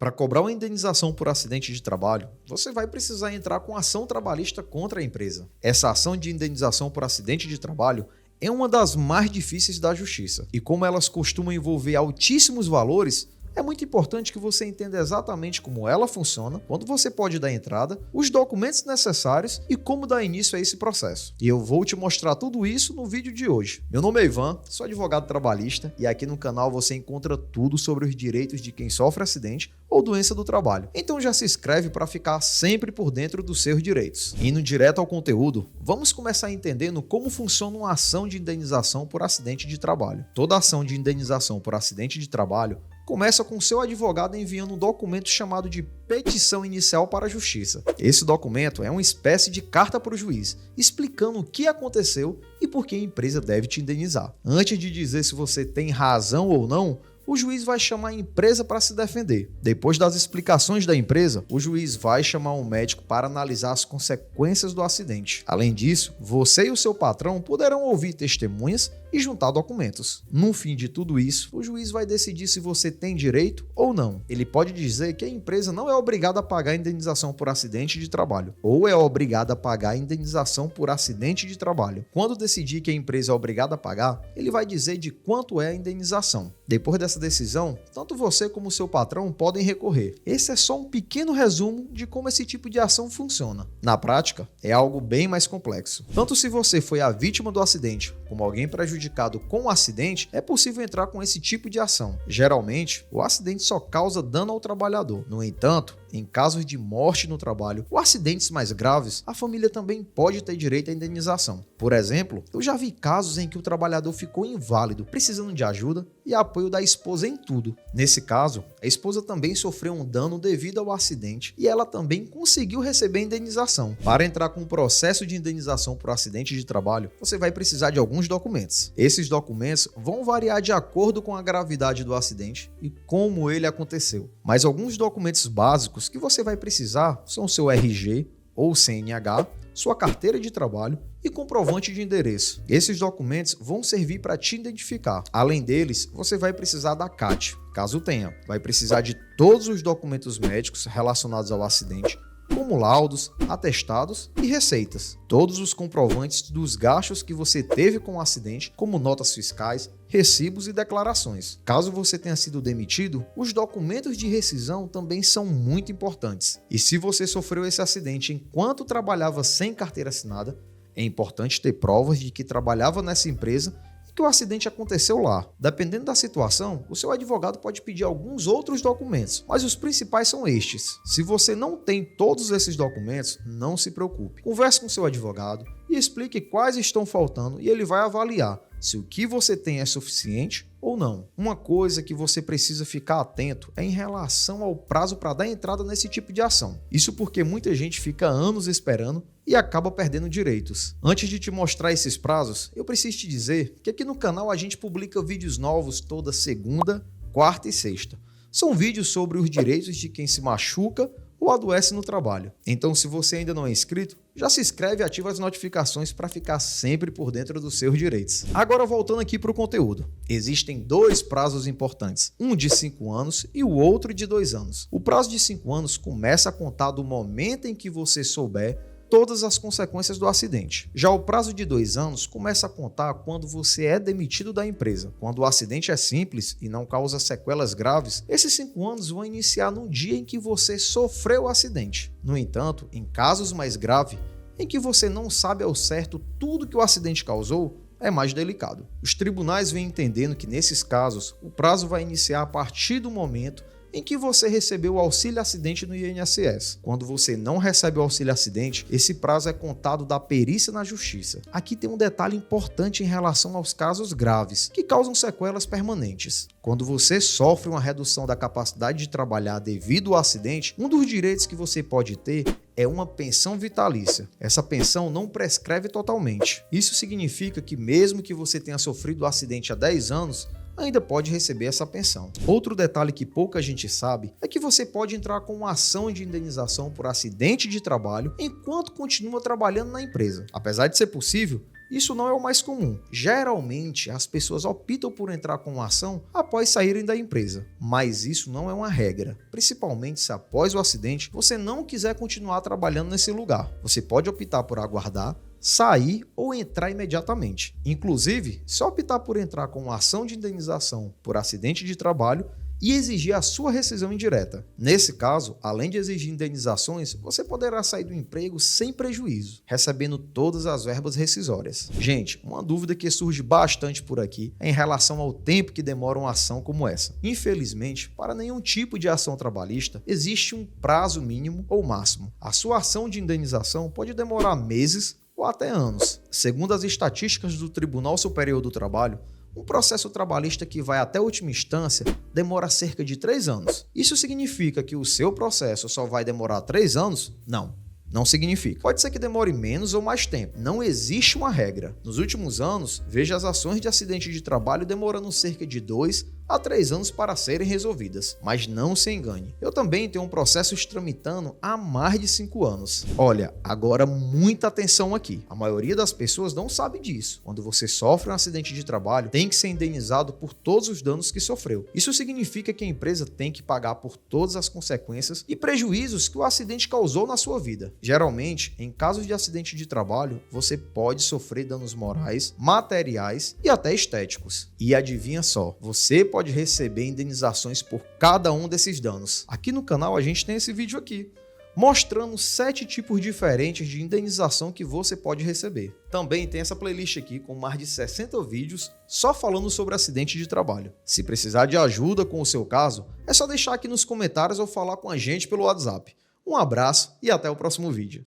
Para cobrar uma indenização por acidente de trabalho, você vai precisar entrar com ação trabalhista contra a empresa. Essa ação de indenização por acidente de trabalho é uma das mais difíceis da justiça. E como elas costumam envolver altíssimos valores, é muito importante que você entenda exatamente como ela funciona, quando você pode dar entrada, os documentos necessários e como dar início a esse processo. E eu vou te mostrar tudo isso no vídeo de hoje. Meu nome é Ivan, sou advogado trabalhista e aqui no canal você encontra tudo sobre os direitos de quem sofre acidente ou doença do trabalho. Então já se inscreve para ficar sempre por dentro dos seus direitos. Indo direto ao conteúdo, vamos começar entendendo como funciona uma ação de indenização por acidente de trabalho. Toda ação de indenização por acidente de trabalho começa com seu advogado enviando um documento chamado de petição inicial para a justiça. Esse documento é uma espécie de carta para o juiz, explicando o que aconteceu e por que a empresa deve te indenizar. Antes de dizer se você tem razão ou não, o juiz vai chamar a empresa para se defender. Depois das explicações da empresa, o juiz vai chamar um médico para analisar as consequências do acidente. Além disso, você e o seu patrão poderão ouvir testemunhas e juntar documentos. No fim de tudo isso, o juiz vai decidir se você tem direito ou não. Ele pode dizer que a empresa não é obrigada a pagar a indenização por acidente de trabalho, ou é obrigada a pagar a indenização por acidente de trabalho. Quando decidir que a empresa é obrigada a pagar, ele vai dizer de quanto é a indenização. Depois dessa decisão, tanto você como o seu patrão podem recorrer. Esse é só um pequeno resumo de como esse tipo de ação funciona. Na prática, é algo bem mais complexo. Tanto se você foi a vítima do acidente, como alguém prejudicado com o acidente, é possível entrar com esse tipo de ação. Geralmente, o acidente só causa dano ao trabalhador. No entanto, em casos de morte no trabalho ou acidentes mais graves, a família também pode ter direito à indenização. Por exemplo, eu já vi casos em que o trabalhador ficou inválido, precisando de ajuda e apoio da esposa em tudo. Nesse caso, a esposa também sofreu um dano devido ao acidente e ela também conseguiu receber indenização. Para entrar com um processo de indenização por acidente de trabalho, você vai precisar de alguns documentos. Esses documentos vão variar de acordo com a gravidade do acidente e como ele aconteceu. Mas alguns documentos básicos que você vai precisar são seu RG ou CNH, sua carteira de trabalho e comprovante de endereço. Esses documentos vão servir para te identificar. Além deles, você vai precisar da CAT, caso tenha. Vai precisar de todos os documentos médicos relacionados ao acidente, como laudos, atestados e receitas. Todos os comprovantes dos gastos que você teve com o acidente, como notas fiscais, recibos e declarações. Caso você tenha sido demitido, os documentos de rescisão também são muito importantes. E se você sofreu esse acidente enquanto trabalhava sem carteira assinada, é importante ter provas de que trabalhava nessa empresa e que o acidente aconteceu lá. Dependendo da situação, o seu advogado pode pedir alguns outros documentos, mas os principais são estes. Se você não tem todos esses documentos, não se preocupe. Converse com seu advogado e explique quais estão faltando e ele vai avaliar se o que você tem é suficiente ou não. Uma coisa que você precisa ficar atento é em relação ao prazo para dar entrada nesse tipo de ação. Isso porque muita gente fica anos esperando e acaba perdendo direitos. Antes de te mostrar esses prazos, eu preciso te dizer que aqui no canal a gente publica vídeos novos toda segunda, quarta e sexta. São vídeos sobre os direitos de quem se machuca ou adoece no trabalho. Então, se você ainda não é inscrito, já se inscreve e ativa as notificações para ficar sempre por dentro dos seus direitos. Agora, voltando aqui para o conteúdo. Existem dois prazos importantes, um de 5 anos e o outro de 2 anos. O prazo de 5 anos começa a contar do momento em que você souber todas as consequências do acidente. Já o prazo de 2 anos começa a contar quando você é demitido da empresa. Quando o acidente é simples e não causa sequelas graves, esses 5 anos vão iniciar no dia em que você sofreu o acidente. No entanto, em casos mais graves, em que você não sabe ao certo tudo que o acidente causou, é mais delicado. Os tribunais vêm entendendo que nesses casos, o prazo vai iniciar a partir do momento em que você recebeu o auxílio acidente no INSS. Quando você não recebe o auxílio acidente, esse prazo é contado da perícia na justiça. Aqui tem um detalhe importante em relação aos casos graves, que causam sequelas permanentes. Quando você sofre uma redução da capacidade de trabalhar devido ao acidente, um dos direitos que você pode ter é uma pensão vitalícia. Essa pensão não prescreve totalmente. Isso significa que mesmo que você tenha sofrido o acidente há 10 anos, ainda pode receber essa pensão. Outro detalhe que pouca gente sabe é que você pode entrar com uma ação de indenização por acidente de trabalho enquanto continua trabalhando na empresa. Apesar de ser possível, isso não é o mais comum. Geralmente, as pessoas optam por entrar com uma ação após saírem da empresa, mas isso não é uma regra, principalmente se após o acidente você não quiser continuar trabalhando nesse lugar. Você pode optar por aguardar, sair ou entrar imediatamente. Inclusive, se optar por entrar com uma ação de indenização por acidente de trabalho e exigir a sua rescisão indireta. Nesse caso, além de exigir indenizações, você poderá sair do emprego sem prejuízo, recebendo todas as verbas rescisórias. Gente, uma dúvida que surge bastante por aqui é em relação ao tempo que demora uma ação como essa. Infelizmente, para nenhum tipo de ação trabalhista, existe um prazo mínimo ou máximo. A sua ação de indenização pode demorar meses ou até anos. Segundo as estatísticas do Tribunal Superior do Trabalho, um processo trabalhista que vai até a última instância demora cerca de 3 anos. Isso significa que o seu processo só vai demorar 3 anos? Não significa. Pode ser que demore menos ou mais tempo. Não existe uma regra. Nos últimos anos, veja as ações de acidente de trabalho demorando cerca de 2 a 3 anos para serem resolvidas. Mas não se engane. Eu também tenho um processo tramitando há mais de 5 anos. Olha, agora muita atenção aqui. A maioria das pessoas não sabe disso. Quando você sofre um acidente de trabalho, tem que ser indenizado por todos os danos que sofreu. Isso significa que a empresa tem que pagar por todas as consequências e prejuízos que o acidente causou na sua vida. Geralmente, em casos de acidente de trabalho, você pode sofrer danos morais, materiais e até estéticos. E adivinha só, você pode receber indenizações por cada um desses danos. Aqui no canal a gente tem esse vídeo aqui, mostrando 7 tipos diferentes de indenização que você pode receber. Também tem essa playlist aqui com mais de 60 vídeos só falando sobre acidente de trabalho. Se precisar de ajuda com o seu caso, é só deixar aqui nos comentários ou falar com a gente pelo WhatsApp. Um abraço e até o próximo vídeo.